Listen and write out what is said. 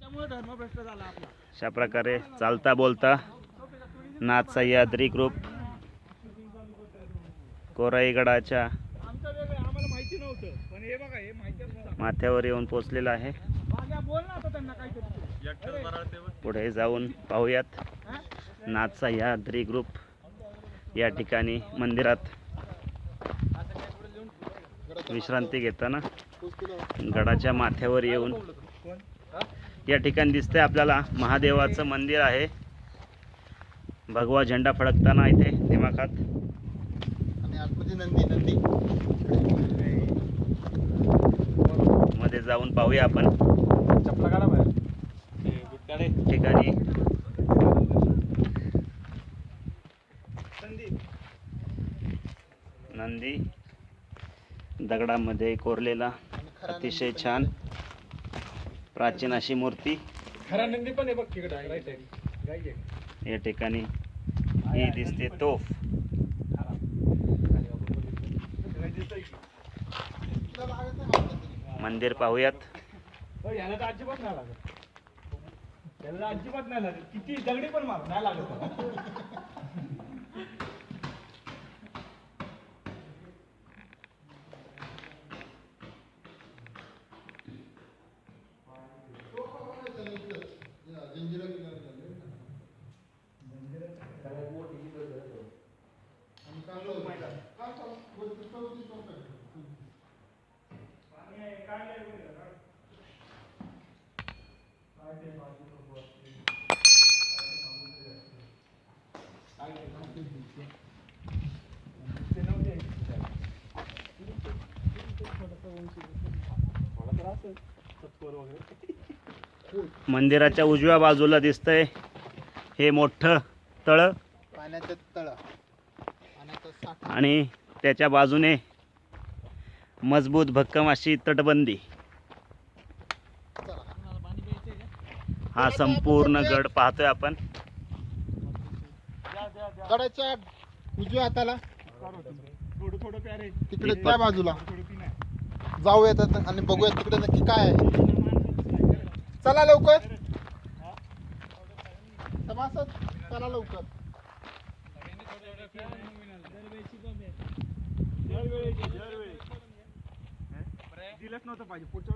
अशा प्रकारे चालता बोलता नाथ सह्याद्री ग्रुप कोराईगडाच्या माथ्यावर येऊन पोचलेला आहे। पुढे जाऊन पाहूयात नाथ सह्याद्री ग्रुप या ठिकाणी मंदिरात विश्रांती घेताना गडाच्या माथ्यावर येऊन या ठिकाणी दिसते आपल्याला महादेवाचं मंदिर आहे। भगवा झेंडा फडकताना इथे दिमाखात आणि आतमध्ये नंदी मध्ये जाऊन पाहूया आपण चपला काढा बाहेर ठिकाणी नंदी दगडामध्ये कोरलेला अतिशय छान प्राचीन अशी मूर्ती खरा नंदी पण आहे बघ तिकडे राईट साइड या ठिकाणी ही दिसते तोफ। मंदिर पाहूयात। याला तर अजिबात नाही लागत, याला अजिबात नाही लागत, किती दगडी पण मार नाही लागत। मंदिराच्या उजव्या बाजूला दिसतंय हे मोठं तळ पाण्याचं तळ, पाण्याचा साठा आणि त्याच्या बाजूने मजबूत भक्कम अशी तटबंदी। हा संपूर्ण गड पाहतोय आपण। गडाच्या उजव्या हाताला थोडं थोडं प्यारे तिकडे त्या बाजूला जाऊयात आणि बघूयात तिकडे नक्की काय आहे। चला लवकर सभासद, चला लवकर। दिलंच नव्हतं पाहिजे पुढच्या